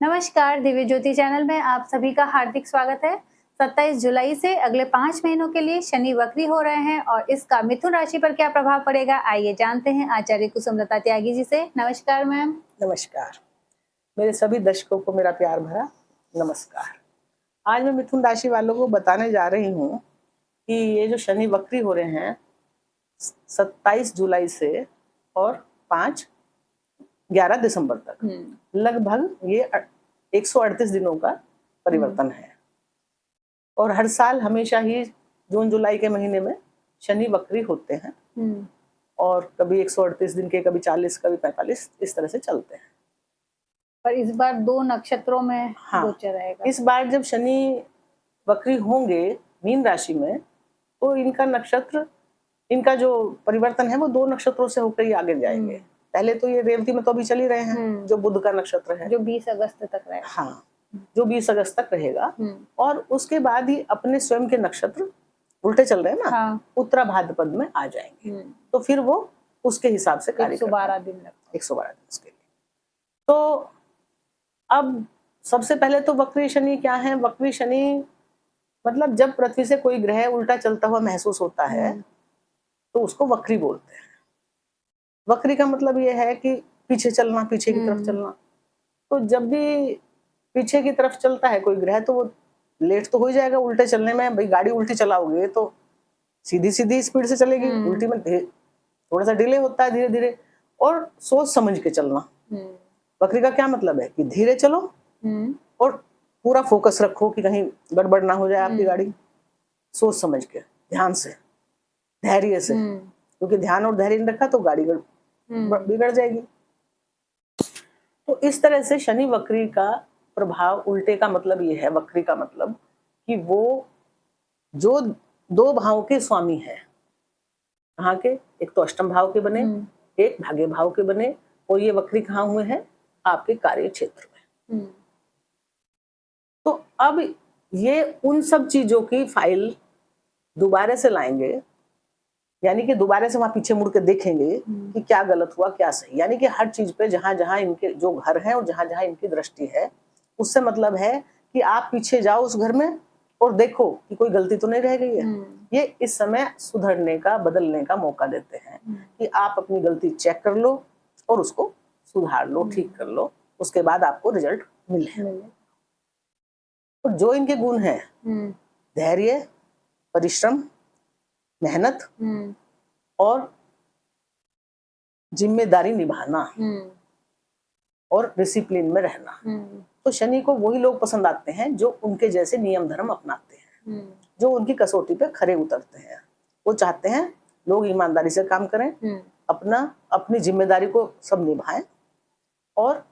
नमस्कार, दिव्य ज्योति चैनल में आप सभी का हार्दिक स्वागत है। 27 जुलाई से अगले 5 महीनों के लिए शनि वक्री हो रहे हैं और इसका मिथुन राशि पर क्या प्रभाव पड़ेगा, आइए जानते हैं आचार्य कुसुमलता त्यागी जी से। नमस्कार मैम। नमस्कार। मेरे सभी दर्शकों को मेरा प्यार भरा नमस्कार। आज मैं मिथुन राशि वालों को बताने जा रही हूँ कि ये जो शनि वक्री हो रहे हैं 27 जुलाई से और 11 दिसंबर तक, लगभग ये 138 दिनों का परिवर्तन है। और हर साल हमेशा ही जून जुलाई के महीने में शनि वक्री होते हैं और कभी 138 दिन के, कभी 40, कभी 45, इस तरह से चलते हैं। पर इस बार 2 नक्षत्रों में गोचर रहेगा। इस बार जब शनि वक्री होंगे मीन राशि में, तो इनका नक्षत्र, इनका जो परिवर्तन है वो 2 नक्षत्रों से होकर ही आगे जाएंगे। पहले तो ये रेवती में तो अभी चल ही रहे हैं, जो बुध का नक्षत्र है, जो 20 अगस्त तक रहेगा। हाँ, जो 20 अगस्त तक रहेगा। और उसके बाद ही अपने स्वयं के नक्षत्र उल्टे चल रहे हैं ना, उत्तरा भाद्रपद में आ जाएंगे। तो फिर वो उसके हिसाब से कार्य 112 दिन लगता है। 112 दिन उसके लिए। तो अब सबसे पहले तो वक्री शनि क्या है? वक्री शनि मतलब जब पृथ्वी से कोई ग्रह उल्टा चलता हुआ महसूस होता है तो उसको वक्री बोलते हैं। वक्री का मतलब ये है कि पीछे चलना, पीछे की तरफ चलना। तो जब भी पीछे की तरफ चलता है कोई ग्रह तो वो लेट तो हो ही जाएगा उल्टे चलने में। भाई गाड़ी उल्टी चलाओगे तो सीधी सीधी स्पीड से चलेगी, उल्टी में थोड़ा सा डिले होता है, धीरे धीरे। और सोच समझ के चलना। वक्री का क्या मतलब है कि धीरे चलो और पूरा फोकस रखो कि कहीं गड़बड़ ना हो जाए आपकी गाड़ी। सोच समझ के, ध्यान से, धैर्य से, क्योंकि ध्यान और धैर्य नहीं रखा तो गाड़ी बिगड़ जाएगी। तो इस तरह से शनि वक्री का प्रभाव, उल्टे का मतलब ये है, वक्री का मतलब कि वो जो 2 भाव के स्वामी है, कहाँ के? एक तो अष्टम भाव के बने, एक भाग्य भाव के बने, और ये वक्री कहाँ हुए हैं? आपके कार्य क्षेत्र में। तो अब ये उन सब चीजों की फाइल दोबारा से लाएंगे, यानी कि दोबारा से वहां पीछे मुड़ के देखेंगे कि क्या गलत हुआ, क्या सही। यानी कि हर चीज पे जहां जहां इनके जो घर हैं और जहां जहां इनकी दृष्टि है, उससे मतलब है कि आप पीछे जाओ उस घर में और देखो कि कोई गलती तो नहीं रह गई है। ये इस समय सुधरने का, बदलने का मौका देते हैं कि आप अपनी गलती चेक कर लो और उसको सुधार लो, ठीक कर लो। उसके बाद आपको रिजल्ट मिले। तो जो इनके गुण हैं, धैर्य, परिश्रम, मेहनत और जिम्मेदारी निभाना और डिसिप्लिन में रहना, तो शनि को वही लोग पसंद आते हैं जो उनके जैसे नियम धर्म अपनाते हैं, जो उनकी कसौटी पे खरे उतरते हैं। वो चाहते हैं लोग ईमानदारी से काम करें, अपनी जिम्मेदारी को सब निभाएं और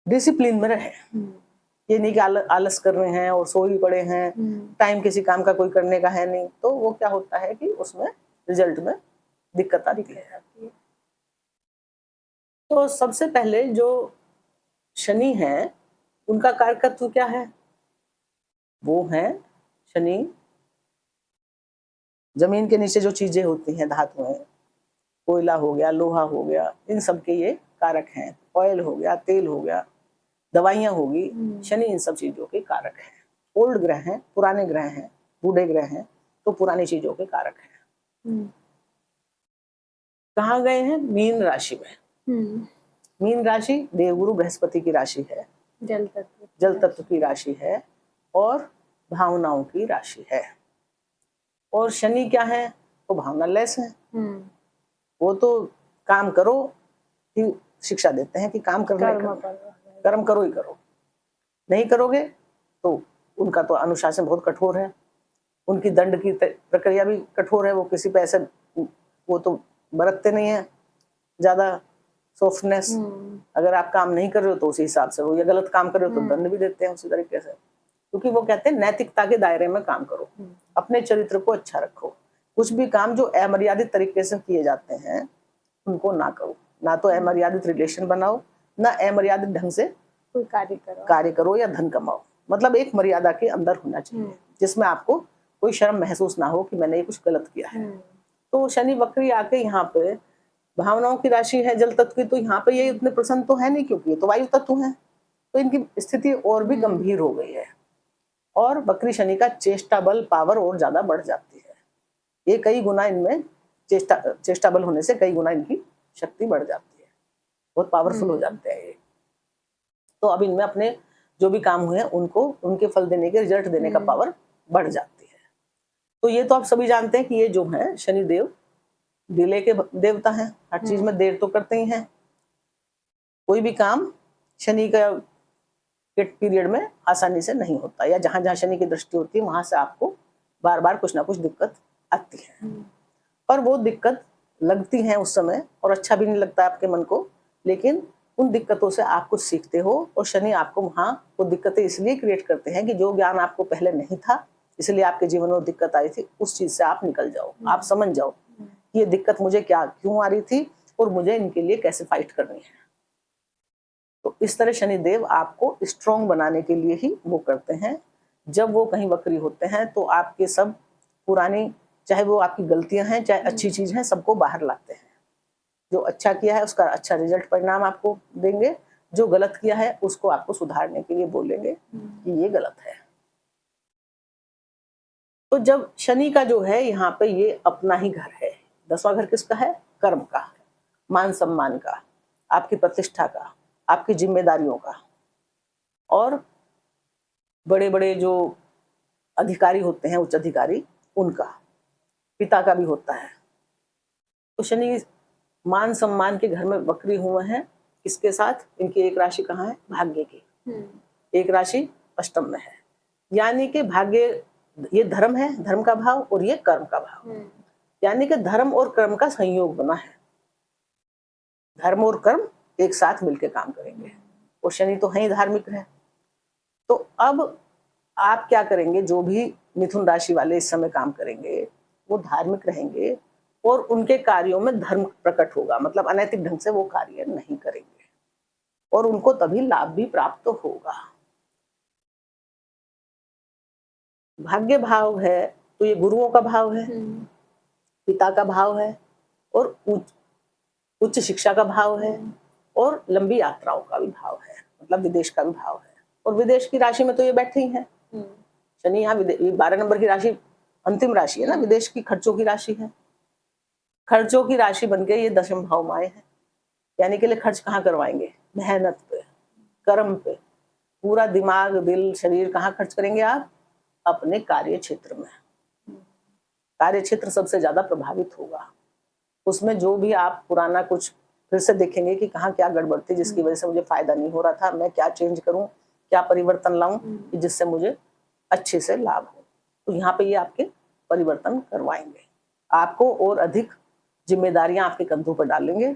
डिसिप्लिन में रहें। ये नहीं कि आलस कर रहे हैं और सो ही पड़े हैं, टाइम किसी काम का कोई करने का है नहीं, तो वो क्या होता है कि उसमें रिजल्ट में दिक्कत आती है। तो सबसे पहले जो शनि है, उनका कारकत्व क्या है? वो है शनि जमीन के नीचे जो चीजें होती हैं, धातुएं, कोयला हो गया, लोहा हो गया, इन सब के ये कारक हैं। ऑयल हो गया, तेल हो गया, दवाइयां होगी, शनि इन सब चीजों के कारक हैं। ओल्ड ग्रह हैं, पुराने ग्रह हैं, बूढ़े ग्रह हैं, तो पुरानी चीजों के कारक हैं। कहाँ गए हैं? मीन राशि में। मीन राशि देवगुरु बृहस्पति की राशि है, जल तत्व की राशि है और भावनाओं की राशि है। और शनि क्या है? वो भावना लेस है। वो तो काम करो ही शिक्षा देते हैं कि काम करने का, कर्म करो ही करो। नहीं करोगे तो उनका तो अनुशासन बहुत कठोर है, उनकी दंड की प्रक्रिया भी कठोर है। वो किसी पे ऐसे वो तो बरतते नहीं है ज्यादा सॉफ्टनेस। अगर आप काम नहीं कर रहे हो तो उसी हिसाब से, वो ये गलत काम कर रहे हो तो दंड भी देते हैं उसी तरीके से, क्योंकि वो कहते हैं नैतिकता के दायरे में काम करो, अपने चरित्र को अच्छा रखो। कुछ भी काम जो अमर्यादित तरीके से किए जाते हैं उनको ना करो। ना तो अमर्यादित रिलेशन बनाओ, ना अमर्यादित ढंग से कोई कार्य करो या धन कमाओ। मतलब एक मर्यादा के अंदर होना चाहिए जिसमें आपको कोई शर्म महसूस ना हो कि मैंने ये कुछ गलत किया है। तो शनि वक्री आके यहाँ पे भावनाओं की राशि है जल तत्व की, तो यहाँ पे ये इतने प्रसन्न तो है नहीं, क्योंकि ये तो वायु तत्व है। तो इनकी स्थिति और भी गंभीर हो गई है और वक्री शनि का चेष्टा बल पावर और ज्यादा बढ़ जाती है। ये कई गुना इनमें चेष्टा बल होने से कई गुना इनकी शक्ति बढ़ जाती है, बहुत पावरफुल हो जाते हैं ये। तो अब इनमें अपने जो भी काम हुए हैं उनको उनके फल देने के, रिजल्ट देने का पावर बढ़ जाती है। तो ये तो आप सभी जानते हैं कि ये जो है शनि देव डिले के देवता हैं, हर चीज में देर तो करते ही हैं। कोई भी काम शनि का पीरियड में आसानी से नहीं होता, या जहां जहां शनि की दृष्टि होती है वहां से आपको बार बार कुछ ना कुछ दिक्कत आती है। पर वो दिक्कत लगती है उस समय और अच्छा भी नहीं लगता आपके मन को, लेकिन उन दिक्कतों से आप कुछ सीखते हो और शनि आपको वहां वो दिक्कतें इसलिए क्रिएट करते हैं कि जो ज्ञान आपको पहले नहीं था, इसलिए आपके जीवन में दिक्कत आई थी, उस चीज से आप निकल जाओ, आप समझ जाओ कि ये दिक्कत मुझे क्यों आ रही थी और मुझे इनके लिए कैसे फाइट करनी है। तो इस तरह शनिदेव आपको स्ट्रॉन्ग बनाने के लिए ही वो करते हैं। जब वो कहीं वक्री होते हैं तो आपके सब पुरानी, चाहे वो आपकी गलतियां हैं चाहे अच्छी चीज है, सबको बाहर लाते हैं। जो अच्छा किया है उसका अच्छा रिजल्ट परिणाम आपको देंगे, जो गलत किया है उसको आपको सुधारने के लिए बोलेंगे कि ये गलत है। तो जब शनि का जो है यहाँ पे ये अपना ही घर है, 10वां घर किसका है? कर्म का है, मान सम्मान का, आपकी प्रतिष्ठा का, आपकी जिम्मेदारियों का, और बड़े बड़े जो अधिकारी होते हैं, उच्च अधिकारी, उनका, पिता का भी होता है। तो शनि मान सम्मान के घर में वक्री हुए हैं। इसके साथ इनकी एक राशि कहाँ है? भाग्य की। एक राशि अष्टम में है, यानी कि भाग्य, ये धर्म है, धर्म का भाव, और ये कर्म का भाव, यानी कि धर्म और कर्म का संयोग बना है। धर्म और कर्म एक साथ मिलकर काम करेंगे, और शनि तो है ही धार्मिक है। तो अब आप क्या करेंगे? जो भी मिथुन राशि वाले इस समय काम करेंगे वो धार्मिक रहेंगे और उनके कार्यों में धर्म प्रकट होगा, मतलब अनैतिक ढंग से वो कार्य नहीं करेंगे और उनको तभी लाभ भी प्राप्त होगा। भाग्य भाव है तो ये गुरुओं का भाव है, पिता का भाव है, और उच्च शिक्षा का भाव है, और लंबी यात्राओं का भी भाव है, मतलब विदेश का भी भाव है। और विदेश की राशि में तो ये बैठे ही हैं शनि। यहाँ 12 नंबर की राशि अंतिम राशि है ना, विदेश की खर्चों की राशि है। खर्चों की राशि बन के ये 10वें भाव में आए हैं, यानी कि खर्च कहाँ करवाएंगे? मेहनत पे, कर्म पे, पूरा दिमाग, दिल, शरीर कहाँ खर्च करेंगे आप? अपने कार्य क्षेत्र में। कार्य क्षेत्र सबसे ज्यादा प्रभावित होगा। उसमें जो भी आप पुराना कुछ फिर से देखेंगे कि कहाँ क्या गड़बड़ थी जिसकी वजह से मुझे फायदा नहीं हो रहा था, मैं क्या चेंज करूं, क्या परिवर्तन लाऊं कि जिससे मुझे अच्छे से लाभ हो। तो यहाँ पे ये आपके परिवर्तन करवाएंगे, आपको और अधिक जिम्मेदारियां आपके कंधों पर डालेंगे,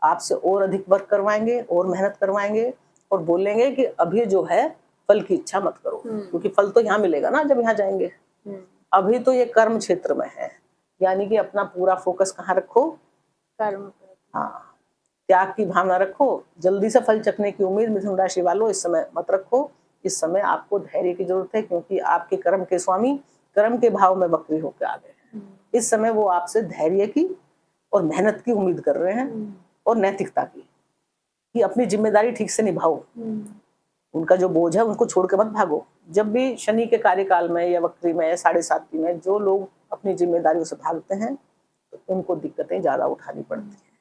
आपसे और अधिक वर्क करवाएंगे और मेहनत करवाएंगे, और बोलेंगे कि अभी जो है फल की इच्छा मत करो, क्योंकि फल तो यहाँ मिलेगा ना जब यहाँ जाएंगे। अभी तो ये कर्म क्षेत्र में है, यानी कि अपना पूरा फोकस कहाँ रखो? कर्म पर। हाँ, त्याग की भावना रखो। जल्दी से फल चखने की उम्मीद मिथुन राशि वालों इस समय मत रखो। इस समय आपको धैर्य की जरूरत है, क्योंकि आपके कर्म के स्वामी कर्म के भाव में वक्री होकर आ गए हैं। इस समय वो आपसे धैर्य की और मेहनत की उम्मीद कर रहे हैं, और नैतिकता की, कि अपनी जिम्मेदारी ठीक से निभाओ। उनका जो बोझ है उनको छोड़ के मत भागो। जब भी शनि के कार्यकाल में या वक्री में या 7.5 में जो लोग अपनी जिम्मेदारियों से भागते हैं तो उनको दिक्कतें ज्यादा उठानी पड़ती हैं।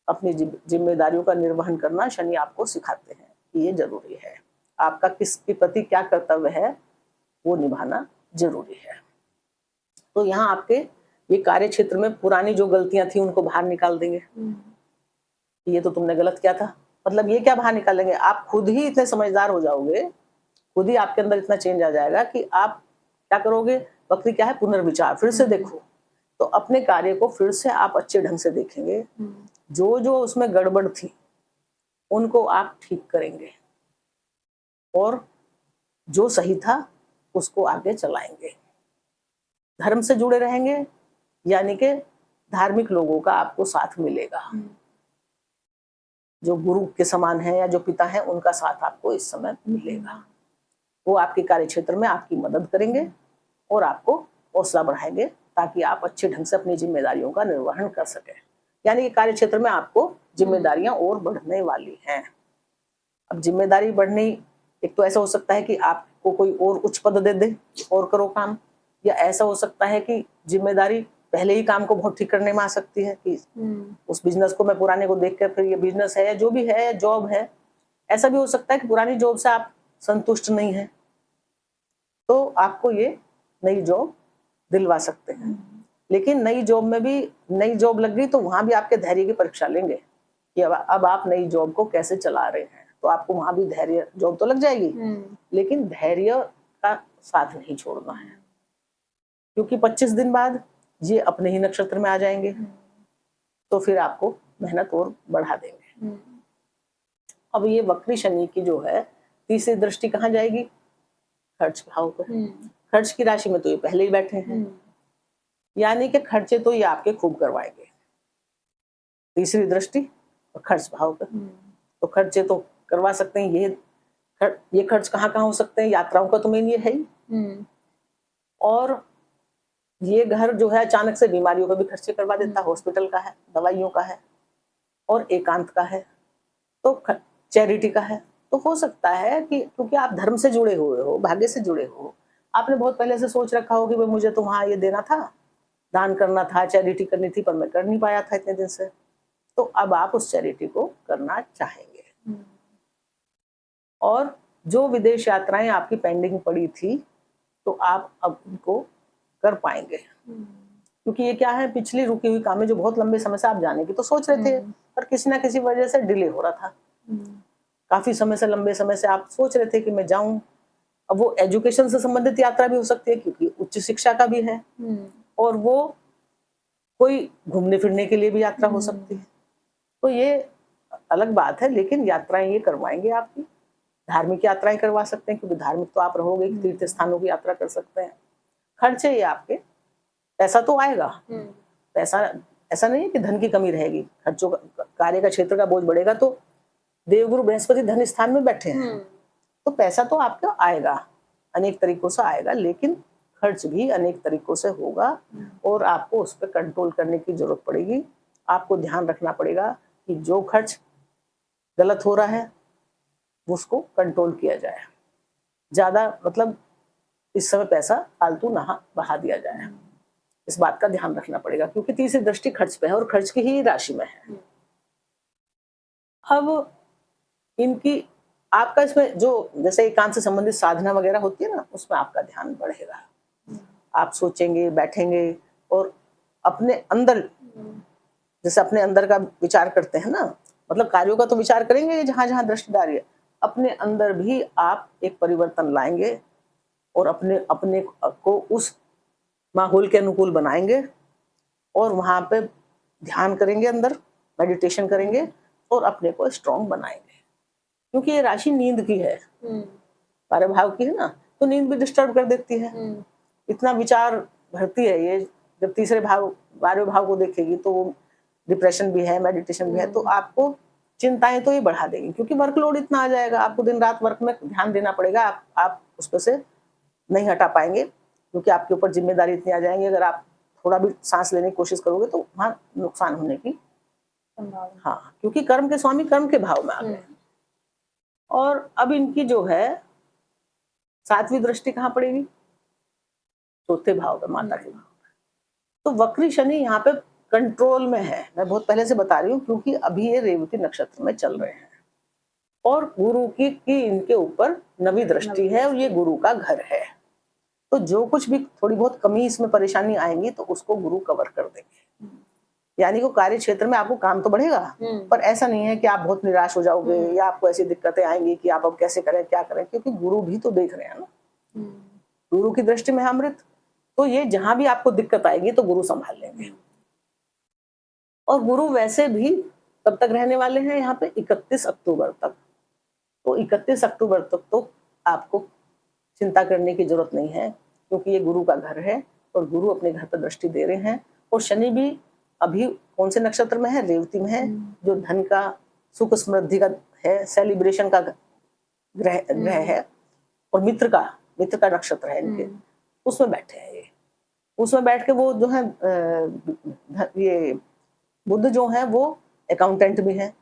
अपनी जिम्मेदारियों का निर्वहन करना शनि आपको सिखाते हैं कि ये जरूरी है। आपका किसके प्रति क्या कर्तव्य है वो निभाना जरूरी है। तो यहाँ आपके ये कार्य क्षेत्र में पुरानी जो गलतियां थी उनको बाहर निकाल देंगे। ये तो तुमने गलत किया था, मतलब ये क्या बाहर निकालेंगे? आप खुद ही इतने समझदार हो जाओगे, खुद ही आपके अंदर इतना चेंज आ जाएगा कि आप क्या करोगे? वक्री क्या है? पुनर्विचार, फिर से देखो। तो अपने कार्य को फिर से आप अच्छे ढंग से देखेंगे, जो जो उसमें गड़बड़ थी उनको आप ठीक करेंगे, और जो सही था उसको आगे चलाएंगे। धर्म से जुड़े रहेंगे, यानी कि धार्मिक लोगों का आपको साथ मिलेगा। जो गुरु के समान है या जो पिता है उनका साथ आपको इस समय मिलेगा। वो आपके कार्य क्षेत्र में आपकी मदद करेंगे और आपको हौसला बढ़ाएंगे, ताकि आप अच्छे ढंग से अपनी जिम्मेदारियों का निर्वहन कर सकें। यानी कि कार्य क्षेत्र में आपको जिम्मेदारियां और बढ़ने वाली हैं। अब जिम्मेदारी बढ़नी, एक तो ऐसा हो सकता है कि आपको कोई और उच्च पद दे दे और करो काम, या ऐसा हो सकता है कि जिम्मेदारी पहले ही काम को बहुत ठीक करने में आ सकती है कि उस बिजनेस को मैं पुराने को देख कर, फिर ये बिजनेस है जो भी है, जॉब है, ऐसा भी हो सकता है कि पुरानी जॉब से आप संतुष्ट नहीं है, तो आपको ये नई जॉब दिलवा सकते हैं। लेकिन नई जॉब में भी, नई जॉब लग गई तो वहां भी आपके धैर्य की परीक्षा लेंगे कि अब आप नई जॉब को कैसे चला रहे हैं, तो आपको वहां भी धैर्य, जॉब तो लग जाएगी लेकिन धैर्य का साथ नहीं छोड़ना है, क्योंकि 25 दिन बाद ये अपने ही नक्षत्र में आ जाएंगे, तो फिर आपको मेहनत और बढ़ा देंगे। अब ये वक्री शनि की जो है तीसरी दृष्टि कहाँ जाएगी? खर्च भाव पर। खर्च की राशि में तो ये पहले ही बैठे हैं, यानी कि खर्चे तो ये आपके खूब करवाएंगे। तीसरी दृष्टि और खर्च भाव पर, तो खर्चे तो करवा सकते हैं। ये खर्च कहाँ कहाँ हो सकते हैं? यात्राओं का तो मेन ये है ही, और ये घर जो है अचानक से बीमारियों का भी खर्चे करवा देता है, हॉस्पिटल का है, दवाइयों का है, और एकांत का है, तो चैरिटी का है। तो हो सकता है कि क्योंकि आप धर्म से जुड़े हुए हो, भाग्य से जुड़े हो, आपने बहुत पहले से सोच रखा हो कि भाई मुझे तो वहां ये देना था, दान करना था, चैरिटी करनी थी, पर मैं कर नहीं पाया था इतने दिन से, तो अब आप उस चैरिटी को करना चाहेंगे। और जो विदेश यात्राएं आपकी पेंडिंग पड़ी थी, तो आप अब उनको कर पाएंगे, क्योंकि ये क्या है, पिछली रुकी हुई कामें जो बहुत लंबे समय से आप जाने की तो सोच रहे थे, पर किसी ना किसी वजह से डिले हो रहा था। काफी समय से, लंबे समय से आप सोच रहे थे कि मैं जाऊं। अब वो एजुकेशन से संबंधित यात्रा भी हो सकती है, क्योंकि उच्च शिक्षा का भी है, और वो कोई घूमने फिरने के लिए भी यात्रा हो सकती है, तो ये अलग बात है। लेकिन यात्राएं ये करवाएंगे आपकी। धार्मिक यात्राएं करवा सकते हैं, क्योंकि धार्मिक तो आप रहोगे, तीर्थ स्थानों की यात्रा कर सकते हैं। खर्चे ये आपके, पैसा तो आएगा, पैसा ऐसा नहीं है कि धन की कमी रहेगी। खर्चों का, कार्य का क्षेत्र का बोझ बढ़ेगा, तो देवगुरु बृहस्पति धन स्थान में बैठे हैं, तो पैसा तो आपका आएगा, अनेक तरीकों से आएगा, लेकिन खर्च भी अनेक तरीकों से होगा, और आपको उस पर कंट्रोल करने की जरूरत पड़ेगी। आपको ध्यान रखना पड़ेगा कि जो खर्च गलत हो रहा है उसको कंट्रोल किया जाए, ज्यादा मतलब इस समय पैसा फालतू ना बहा दिया जाए, इस बात का ध्यान रखना पड़ेगा, क्योंकि तीसरी दृष्टि खर्च पे है और खर्च की ही राशि में है। अब इनकी, आपका इसमें जो जैसे एकांत से संबंधित साधना वगैरह होती है ना, उसमें आपका ध्यान बढ़ेगा। आप सोचेंगे, बैठेंगे, और अपने अंदर, जैसे अपने अंदर का विचार करते हैं ना, मतलब कार्यों का तो विचार करेंगे जहां जहां दृष्टि डाली है, अपने अंदर भी आप एक परिवर्तन लाएंगे और अपने अपने को उस माहौल के अनुकूल बनाएंगे, और वहां पे ध्यान करेंगे, अंदर मेडिटेशन करेंगे, और अपने को स्ट्रांग बनाएंगे। क्योंकि ये राशि नींद की है, कार्यभाव की है ना, तो नींद भी डिस्टर्ब कर देती है, इतना विचार भरती है ये। जब तीसरे भाव, 12वें भाव को देखेगी तो वो डिप्रेशन भी है, मेडिटेशन भी है, तो आपको चिंताएं तो ये बढ़ा देगी, क्योंकि वर्कलोड इतना आ जाएगा, आपको दिन रात वर्क में ध्यान देना पड़ेगा, आप उस पर से नहीं हटा पाएंगे, क्योंकि आपके ऊपर जिम्मेदारी इतनी आ जाएंगी। अगर आप थोड़ा भी सांस लेने की कोशिश करोगे तो वहां नुकसान होने की, हाँ, क्योंकि कर्म के स्वामी कर्म के भाव में आ गए। और अब इनकी जो है सातवीं दृष्टि कहाँ पड़ेगी? चौथे भाव में, माता के भाव में। तो वक्री शनि यहाँ पे कंट्रोल में है, मैं बहुत पहले से बता रही हूँ, क्योंकि अभी ये रेवती नक्षत्र में चल रहे हैं, और गुरु की इनके ऊपर नवी दृष्टि है, और ये गुरु का घर है, तो जो कुछ भी थोड़ी बहुत कमी इसमें परेशानी आएंगी तो उसको गुरु कवर कर देंगे। यानी कि कार्य क्षेत्र में आपको काम तो बढ़ेगा, पर ऐसा नहीं है कि आप बहुत निराश हो जाओगे, या आपको ऐसी दिक्कतें आएंगी कि आप अब कैसे करें, क्या करें, क्योंकि गुरु भी तो देख रहे हैं ना, गुरु की दृष्टि में है अमृत, तो ये जहां भी आपको दिक्कत आएगी तो गुरु संभाल लेंगे। और गुरु वैसे भी कब तक रहने वाले हैं यहाँ पे? 31 अक्टूबर तक। तो 31 अक्टूबर तक तो आपको चिंता करने की जरूरत नहीं है, क्योंकि ये गुरु का घर है, और गुरु अपने घर पर दृष्टि दे रहे हैं। और शनि भी अभी कौन से नक्षत्र में है? रेवती में है, जो धन का, सुख समृद्धि का है, सेलिब्रेशन का ग्रह है, और मित्र का नक्षत्र है इनके, उसमें बैठे हैं ये। उसमें बैठ के वो जो है ये बुध जो है वो अकाउंटेंट भी है,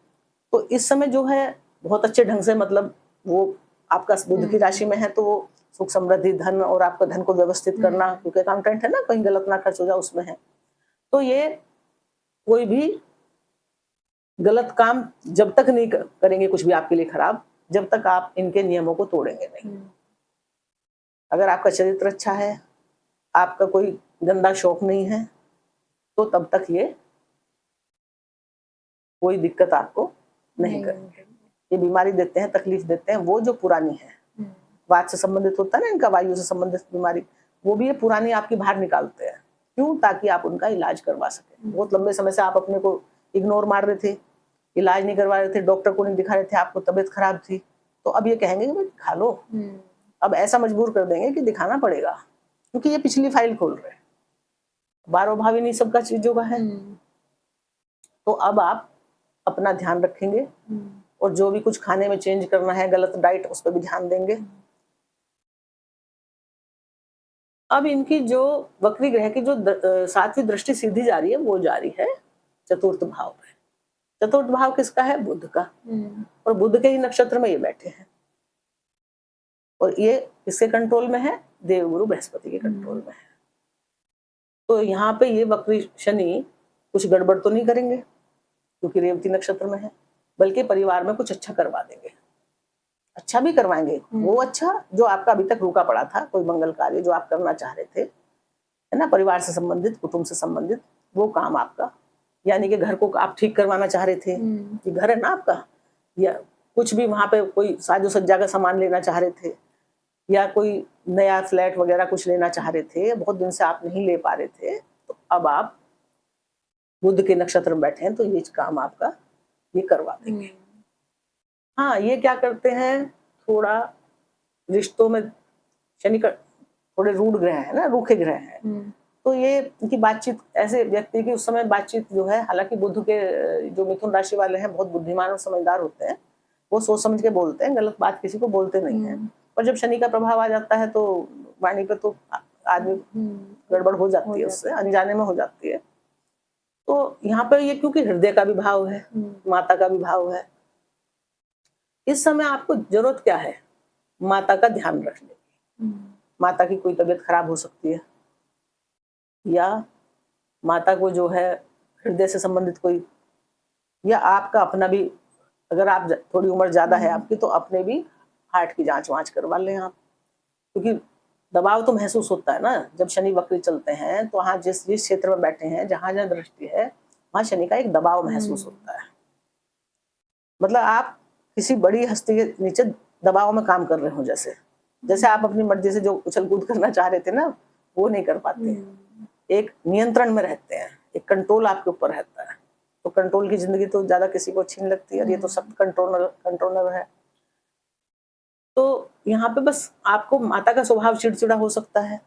तो इस समय जो है बहुत अच्छे ढंग से, मतलब वो आपका बुध की राशि में है तो वो सुख समृद्धि धन और आपका धन को व्यवस्थित करना, क्योंकि अकाउंटेंट है ना, कहीं गलत ना खर्च हो जाए उसमें है। तो ये कोई भी गलत काम जब तक नहीं करेंगे कुछ भी आपके लिए खराब, जब तक आप इनके नियमों को तोड़ेंगे नहीं। अगर आपका चरित्र अच्छा है, आपका कोई गंदा शौक नहीं है, तो तब तक ये कोई दिक्कत आपको नहीं करेंगे। ये बीमारी देते हैं, तकलीफ देते हैं, वो जो पुरानी है, वात से संबंधित होता है ना इनका, वायु से संबंधित बीमारी, वो भी ये पुरानी आपकी बाहर निकालते हैं। क्यों? ताकि आप उनका इलाज करवा सके। बहुत लंबे समय से आप अपने को इग्नोर मार रहे थे, इलाज नहीं करवा रहे थे, डॉक्टर को नहीं दिखा रहे थे, आपको तबीयत खराब थी, तो अब ये कहेंगे कि भाई दिखा लो। अब ऐसा मजबूर कर देंगे कि दिखाना पड़ेगा, क्योंकि ये पिछली फाइल खोल रहे हैं। बारो भावी नहीं सबका चीजों का है। तो अब आप अपना ध्यान रखेंगे और जो भी कुछ खाने में चेंज करना है, गलत डाइट, उस पर भी ध्यान देंगे। अब इनकी जो वक्री ग्रह की जो 7वीं दृष्टि सीधी जा रही है, वो जा रही है चतुर्थ भाव पे। चतुर्थ भाव किसका है? बुध का। और बुध के ही नक्षत्र में ये बैठे हैं, और ये किसके कंट्रोल में है? देवगुरु बृहस्पति के कंट्रोल में है। तो यहाँ पे ये वक्री शनि कुछ गड़बड़ तो नहीं करेंगे, क्योंकि रेवती नक्षत्र में है, बल्कि परिवार में कुछ अच्छा करवा देंगे। अच्छा भी करवाएंगे, वो अच्छा जो आपका अभी तक रुका पड़ा था, कोई मंगल कार्य जो आप करना चाह रहे थे, है ना, परिवार से संबंधित, कुटुंब से संबंधित, वो काम आपका, यानी कि घर को आप ठीक करवाना चाह रहे थे, कि घर है ना आपका, या कुछ भी वहां पे कोई साजो सज्जा का सामान लेना चाह रहे थे, या कोई नया फ्लैट वगैरह कुछ लेना चाह रहे थे, बहुत दिन से आप नहीं ले पा रहे थे, तो अब आप बुध के नक्षत्र में बैठे हैं, तो ये काम आपका ये करवा देंगे। हाँ, ये क्या करते हैं, थोड़ा रिश्तों में शनि का थोड़े रूड ग्रह है ना, रूखे ग्रह है, तो ये इनकी बातचीत, ऐसे व्यक्ति की उस समय बातचीत जो है, हालांकि बुध के जो मिथुन राशि वाले हैं बहुत बुद्धिमान और समझदार होते हैं, वो सोच समझ के बोलते हैं, गलत बात किसी को बोलते नहीं है। और जब शनि का प्रभाव आ जाता है तो वाणी पे तो आदमी गड़बड़ हो जाती है, उससे अनजाने में हो जाती है। तो यहाँ पे ये क्योंकि हृदय का भी भाव है, माता का भी भाव है, इस समय आपको जरूरत क्या है? माता का ध्यान रखने की। माता की कोई तबीयत खराब हो सकती है, या माता को जो है हृदय से संबंधित कोई, या आपका अपना भी, अगर आप थोड़ी उम्र ज्यादा है आपकी, तो अपने भी हार्ट की जांच वांच करवा लें आप, क्योंकि दबाव तो महसूस होता है ना जब शनि वक्री चलते हैं, तो वहां जिस जिस क्षेत्र में बैठे हैं, जहां जहां दृष्टि है, वहां शनि का एक दबाव महसूस होता है। मतलब आप किसी बड़ी हस्ती के नीचे दबाव में काम कर रहे हो, जैसे जैसे आप अपनी मर्जी से जो उछल कूद करना चाह रहे थे ना, वो नहीं कर पाते। एक नियंत्रण में रहते हैं, एक कंट्रोल आपके ऊपर रहता है। तो कंट्रोल की जिंदगी तो ज्यादा किसी को अच्छी नहीं लगती है, और ये तो सब कंट्रोलर है। तो यहाँ पे बस आपको माता का स्वभाव चिड़चिड़ा हो सकता है,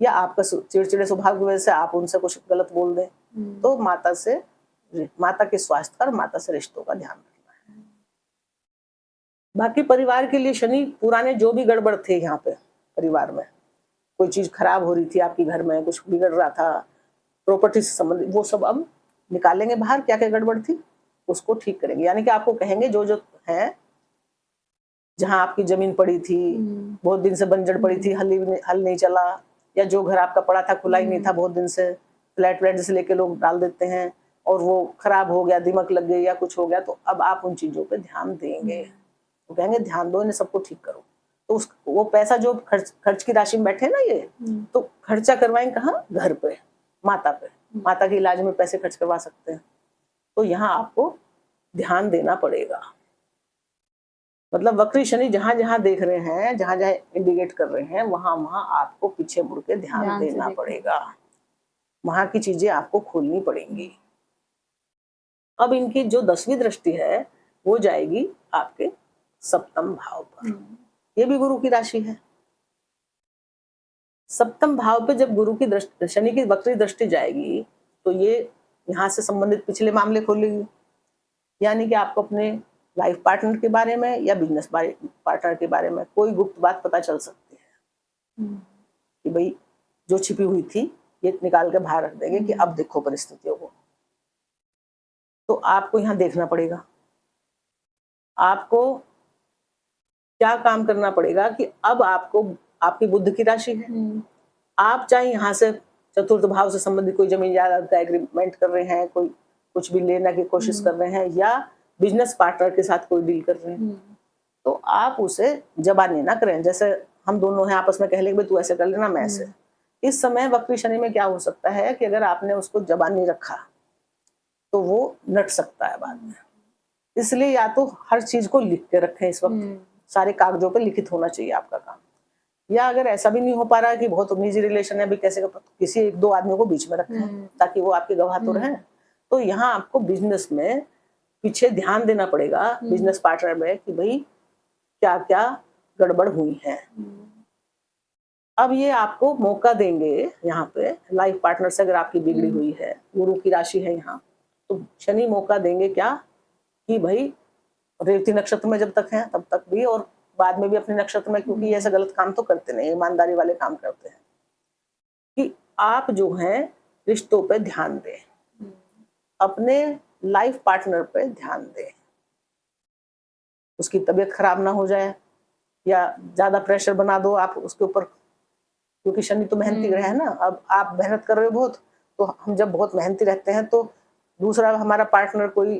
या आपका चिड़चिड़े स्वभाव की वजह से आप उनसे कुछ गलत बोल दें, तो माता के स्वास्थ्य और माता से रिश्तों का ध्यान रखना है। बाकी परिवार के लिए शनि पुराने जो भी गड़बड़ थे यहाँ पे परिवार में, कोई चीज खराब हो रही थी आपकी, घर में कुछ बिगड़ रहा था, प्रॉपर्टी से संबंधित, वो सब अब निकालेंगे बाहर, क्या क्या गड़बड़ थी उसको ठीक करेंगे। यानी कि आपको कहेंगे जो जो है, जहां आपकी जमीन पड़ी थी, बहुत दिन से बंजर पड़ी थी, हल नहीं चला, या जो घर आपका पड़ा था खुला ही नहीं था बहुत दिन से, फ्लैट व्लैट जैसे लेके लोग डाल देते हैं और वो खराब हो गया, दीमक लग गई या कुछ हो गया, तो अब आप उन चीजों पे ध्यान देंगे। वो कहेंगे ध्यान दो, इन्हें सबको ठीक करो। तो वो पैसा जो खर्च की राशि में बैठे ना ये, तो खर्चा करवाएं कहाँ? घर पे, माता पे, माता के इलाज में पैसे खर्च करवा सकते हैं। तो यहाँ आपको ध्यान देना पड़ेगा। मतलब वक्री शनि जहां जहां देख रहे हैं, जहां जहां इंडिकेट कर रहे हैं, वहां वहां आपको पीछे मुड़ के ध्यान देना पड़ेगा, वहां की चीजें आपको खोलनी पड़ेंगी। अब इनकी जो 10वीं दृष्टि है, वो जाएगी आपके सप्तम भाव पर। ये भी गुरु की राशि है। सप्तम भाव पे जब गुरु की दृष्टि, शनि की वक्री दृष्टि जाएगी, तो ये यहाँ से संबंधित पिछले मामले खोलेगी। यानी कि आपको अपने लाइफ पार्टनर के बारे में या बिजनेस पार्टनर के बारे में कोई गुप्त बात पता चल सकती है, कि भाई जो छिपी हुई थी ये निकाल के बाहर रख देंगे कि अब देखो परिस्थितियों को। तो आपको यहाँ देखना पड़ेगा, आपको क्या काम करना पड़ेगा कि अब आपको, आपकी बुध की राशि है, आप चाहे यहाँ से चतुर्थ भाव से संबंधित कोई जमीन जायदाद का एग्रीमेंट कर रहे हैं, कोई कुछ भी लेने की कोशिश कर रहे हैं, या बिजनेस पार्टनर के साथ कोई डील कर रहे हैं, तो आप उसे जबानी ना करें। जैसे हम दोनों हैं, आपस में कह लेंगे तू ऐसे कर लेना, मैं ऐसे। इस समय वक्री शनि में क्या हो सकता है कि अगर आपने उसको जबानी रखा तो वो नट सकता है बाद में। इसलिए या तो हर चीज को लिख के रखें, इस वक्त सारे कागजों पे लिखित होना चाहिए आपका काम। या अगर ऐसा भी नहीं हो पा रहा है कि बहुत निजी रिलेशन है, भी कैसे किसी एक दो आदमियों को बीच में रखें ताकि वो आपके गवाह तो रहें। तो यहाँ आपको बिजनेस में पीछे ध्यान देना पड़ेगा, बिजनेस पार्टनर में, कि भाई क्या क्या गड़बड़ हुई है। अब ये आपको मौका देंगे यहाँ पे, लाइफ पार्टनर से अगर आपकी बिगड़ी हुई है, गुरु की राशि है यहाँ, तो शनि मौका देंगे क्या कि भाई रेवती नक्षत्र में जब तक है तब तक भी, और बाद में भी अपने नक्षत्र में, क्योंकि ऐसा गलत काम तो करते नहीं, ईमानदारी वाले काम करते हैं, कि आप जो हैं रिश्तों पे ध्यान दें, अपने लाइफ पार्टनर पे ध्यान दें, उसकी तबीयत खराब ना हो जाए या ज्यादा प्रेशर बना दो आप उसके ऊपर, क्योंकि शनि तो मेहनती ग्रह है ना। अब आप मेहनत कर रहे हो बहुत, तो हम जब बहुत मेहनती रहते हैं तो दूसरा हमारा पार्टनर कोई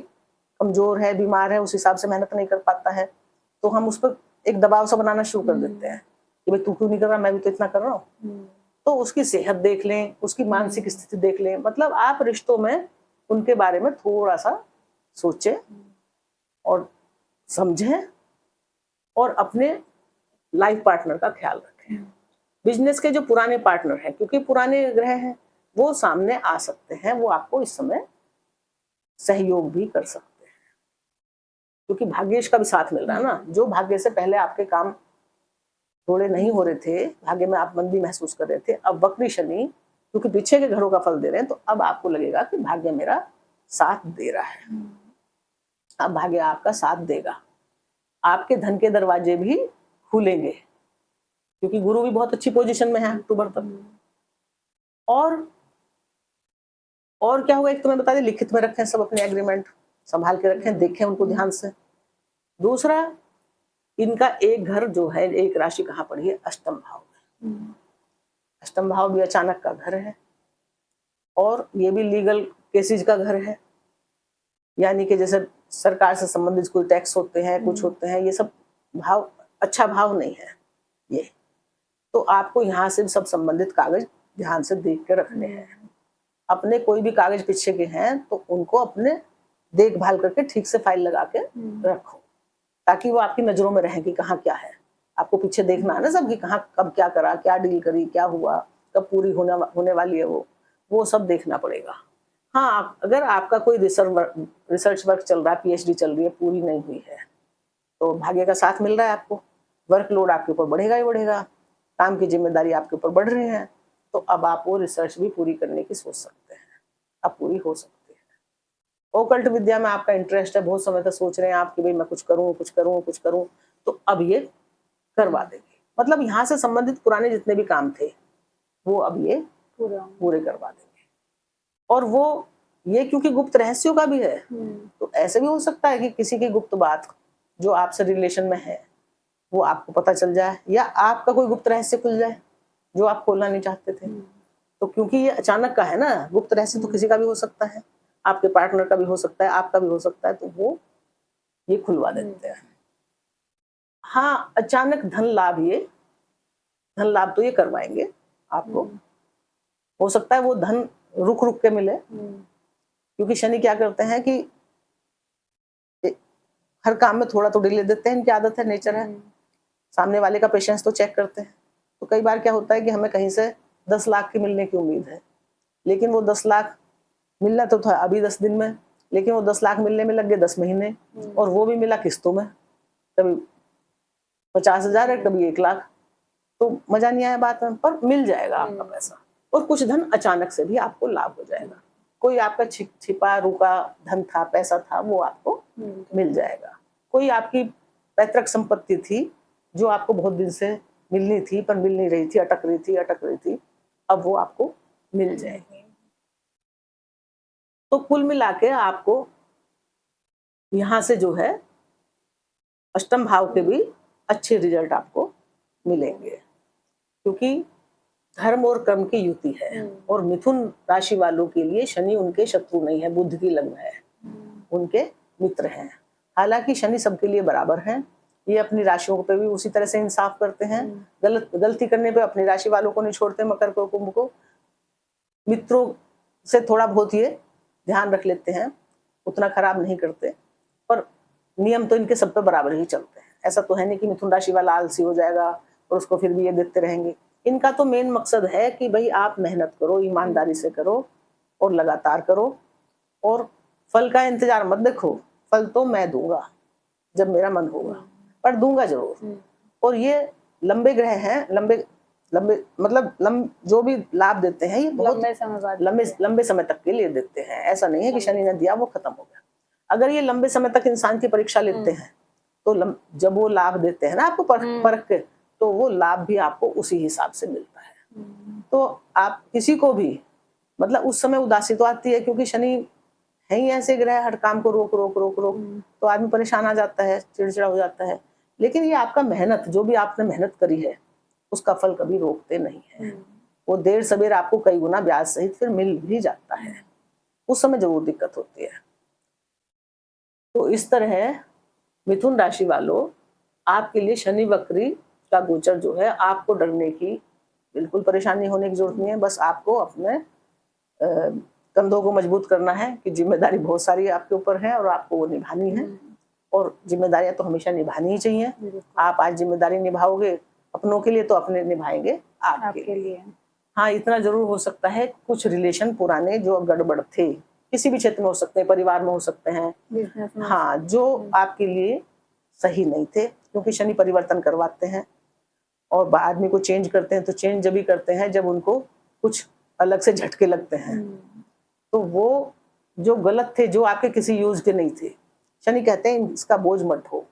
कमजोर है, बीमार है, उस हिसाब से मेहनत नहीं कर पाता है, तो हम उस पर एक दबाव सा बनाना शुरू कर देते हैं कि भाई तू क्यों नहीं कर रहा, मैं भी तो इतना कर रहा हूँ। तो उसकी सेहत देख लें, उसकी मानसिक स्थिति देख लें, मतलब आप रिश्तों में उनके बारे में थोड़ा सा सोचें और समझें, और अपने लाइफ पार्टनर का ख्याल रखें। बिजनेस के जो पुराने पार्टनर हैं, क्योंकि पुराने ग्रह हैं, वो सामने आ सकते हैं, वो आपको इस समय सहयोग भी कर सकते हैं, क्योंकि भाग्येश का भी साथ मिल रहा है ना। जो भाग्य से पहले आपके काम थोड़े नहीं हो रहे थे, भाग्य में आप मंदी महसूस कर रहे थे, अब वक्री शनि क्योंकि पीछे के घरों का फल दे रहे हैं, तो अब आपको लगेगा कि भाग्य मेरा साथ दे रहा है। अब भाग्य आपका साथ देगा, आपके धन के दरवाजे भी खुलेंगे, क्योंकि गुरु भी बहुत अच्छी पोजीशन में है अक्टूबर तक। और क्या होगा, एक तो मैं बता दें, लिखित में रखें सब अपने एग्रीमेंट, संभाल के रखें, देखें उनको ध्यान से। दूसरा, इनका एक घर जो है, एक राशि कहाँ पड़ी है, अष्टम भाव में। अष्टम भाव भी अचानक का घर है, और ये भी लीगल केसेज का घर है, यानी कि जैसे सरकार से संबंधित कोई टैक्स होते हैं, कुछ होते हैं, ये सब भाव अच्छा भाव नहीं है ये। तो आपको यहाँ से सब संबंधित कागज ध्यान से देख के रखने हैं। अपने कोई भी कागज पीछे के हैं तो उनको अपने देखभाल करके ठीक से फाइल लगा के रखो, ताकि वो आपकी नजरों में रहे कि कहाँ क्या है। आपको पीछे देखना है ना सब, कि कहाँ कब क्या करा, क्या डील करी, क्या हुआ, कब पूरी होने वाली है, वो सब देखना पड़ेगा। हाँ, अगर आपका कोई रिसर्च वर्क चल रहा है, पीएचडी चल रही है, पूरी नहीं हुई है, तो भाग्य का साथ मिल रहा है आपको, वर्कलोड आपके ऊपर बढ़ेगा ही बढ़ेगा, काम की जिम्मेदारी आपके ऊपर बढ़ रही है, तो अब आप वो रिसर्च भी पूरी करने की सोच सकते हैं, अब पूरी हो सकती है। ओकल्ट विद्या में आपका इंटरेस्ट है, बहुत समय तक सोच रहे हैं आप कि भाई मैं कुछ करूं कुछ करूं कुछ करूं, तो अब ये करवा देंगे। मतलब यहाँ से संबंधित पुराने जितने भी काम थे वो अब ये पूरे करवा देंगे। और वो ये क्योंकि गुप्त रहस्यों का भी है, तो ऐसे भी हो सकता है कि किसी की गुप्त बात जो आपसे रिलेशन में है वो आपको पता चल जाए, या आपका कोई गुप्त रहस्य खुल जाए जो आप खोलना नहीं चाहते थे। तो क्योंकि ये अचानक का है ना, गुप्त रहस्य तो किसी का भी हो सकता है, आपके पार्टनर का भी हो सकता है, आपका भी हो सकता है, तो वो ये खुलवा देते हैं। हाँ, अचानक धन लाभ तो ये करवाएंगे आपको। हो सकता है वो धन रुक रुक के मिले, क्योंकि शनि क्या करते हैं कि हर काम में थोड़ा तो डिले देते हैं, इनकी आदत है, नेचर है। सामने वाले का पेशेंस तो चेक करते हैं। तो कई बार क्या होता है कि हमें कहीं से 10 लाख की मिलने की उम्मीद है, लेकिन वो 10 लाख मिलना तो था अभी 10 दिन में, लेकिन वो 10 लाख मिलने में लग गए 10 महीने, और वो भी मिला किस्तों में, कभी 50,000 है, कभी 1 लाख। तो मजा नहीं आया बात में, पर मिल जाएगा आपका पैसा। और कुछ धन अचानक से भी आपको लाभ हो जाएगा। कोई आपका छिपा रुका धन था, पैसा था, वो आपको मिल जाएगा। कोई आपकी पैतृक संपत्ति थी जो आपको बहुत दिन से मिलनी थी पर मिल नहीं रही थी, अटक रही थी, अब वो आपको मिल जाएगी। तो कुल मिला के आपको यहाँ से जो है अष्टम भाव के भी अच्छे रिजल्ट आपको मिलेंगे, क्योंकि धर्म और कर्म की युति है। और मिथुन राशि वालों के लिए शनि उनके शत्रु नहीं है, बुध की लग्न है, उनके मित्र हैं। हालांकि शनि सबके लिए बराबर हैं, ये अपनी राशियों पे भी उसी तरह से इंसाफ करते हैं। गलती करने पे अपनी राशि वालों को नहीं छोड़ते, मकर को, कुंभ को। मित्रों से थोड़ा बहुत ये ध्यान रख लेते हैं, उतना खराब नहीं करते, पर नियम तो इनके सब पे बराबर ही चलते हैं। ऐसा तो है नहीं कि मिथुन राशि वाला आलसी हो जाएगा और उसको फिर भी ये देते रहेंगे। इनका तो मेन मकसद है कि भाई आप मेहनत करो, ईमानदारी से करो और लगातार करो, और फल का इंतजार मत देखो। फल तो मैं दूंगा जब मेरा मन होगा, पर दूंगा जरूर। और ये लंबे ग्रह हैं, लंबे मतलब जो भी लाभ देते हैं ये बहुत लंबे समय तक के लिए देते हैं। ऐसा नहीं है कि शनि ने दिया वो खत्म हो गया। अगर ये लंबे समय तक इंसान की परीक्षा लेते हैं तो जब वो लाभ देते हैं ना आपको परख के, तो वो लाभ भी आपको उसी हिसाब से मिलता है। तो आप किसी को भी मतलब उस समय उदासी तो आती है, क्योंकि शनि है ही ऐसे ग्रह, हर काम को रोक रोक रोक रोक, तो आदमी परेशान आ जाता है, चिड़चिड़ा हो जाता है। लेकिन ये आपका मेहनत, जो भी आपने मेहनत करी है उसका फल कभी रोकते नहीं है। वो देर सवेर आपको कई गुना ब्याज सहित फिर मिल भी जाता है। उस समय जरूर दिक्कत होती है। तो इस तरह मिथुन राशि वालों, आपके लिए शनि वक्री का गोचर जो है, आपको डरने की बिल्कुल परेशानी होने की जरूरत नहीं है। बस आपको अपने कंधों को मजबूत करना है कि जिम्मेदारी बहुत सारी आपके ऊपर है और आपको वो निभानी है। और जिम्मेदारियां तो हमेशा निभानी ही चाहिए। आप आज जिम्मेदारी निभाओगे अपनों के लिए, तो अपने निभाएंगे आपके लिए। हाँ, इतना जरूर हो सकता है, कुछ रिलेशन पुराने जो गड़बड़ थे, किसी भी क्षेत्र में हो सकते हैं, परिवार में हो सकते हैं, हाँ, जो आपके लिए सही नहीं थे, क्योंकि शनि परिवर्तन करवाते हैं और आदमी को चेंज करते हैं। तो चेंज जब भी करते हैं जब उनको कुछ अलग से झटके लगते हैं, तो वो जो गलत थे, जो आपके किसी यूज के नहीं थे, शनि कहते हैं इसका बोझ मत हो।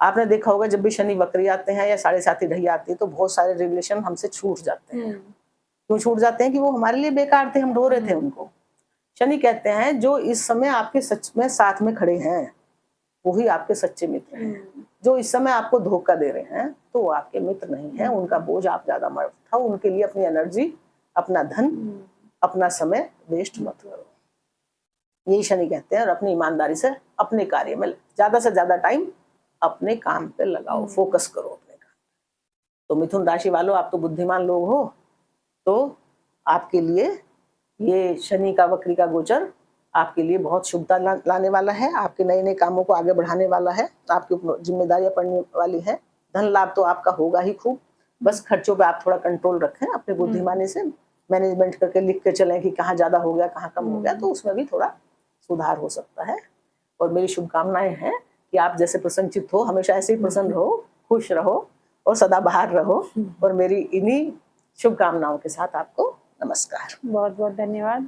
आपने देखा होगा जब भी शनि वक्री आते हैं या 7.5 ढाई आती है तो बहुत सारे रिलेशन हमसे छूट जाते हैं। क्यों छूट जाते हैं? कि वो हमारे लिए बेकार थे, हम ढो रहे थे उनको। शनि कहते हैं जो इस समय आपके सच में साथ में खड़े हैं वही आपके सच्चे मित्र हैं। जो इस समय आपको धोखा दे रहे हैं तो वो आपके मित्र नहीं है, उनका बोझ आप ज्यादा मत उठाओ, उनके लिए अपनी एनर्जी, अपना धन, अपना समय वेस्ट मत करो। यही शनि कहते हैं। और अपनी ईमानदारी से अपने कार्य में ज्यादा से ज्यादा टाइम अपने काम पे लगाओ, फोकस करो अपने काम। तो मिथुन राशि वालों, आप तो बुद्धिमान लोग हो, तो आपके लिए ये शनि का वक्री का गोचर आपके लिए बहुत शुभता लाने वाला है। आपके नए नए कामों को आगे बढ़ाने वाला है, आपकी जिम्मेदारियां पड़ने वाली है। धन लाभ तो आपका होगा ही खूब। बस खर्चों पे आप थोड़ा कंट्रोल रखें, अपने बुद्धिमानी से मैनेजमेंट करके लिख के चलें कि कहाँ ज्यादा हो गया, कहाँ कम हो गया, तो उसमें भी थोड़ा सुधार हो सकता है। और मेरी शुभकामनाएं हैं कि आप जैसे प्रसन्नचित्त हो, हमेशा ऐसे ही प्रसन्न रहो, खुश रहो और सदा बाहर रहो। और मेरी इन्हीं शुभकामनाओं के साथ आपको नमस्कार। बहुत बहुत धन्यवाद।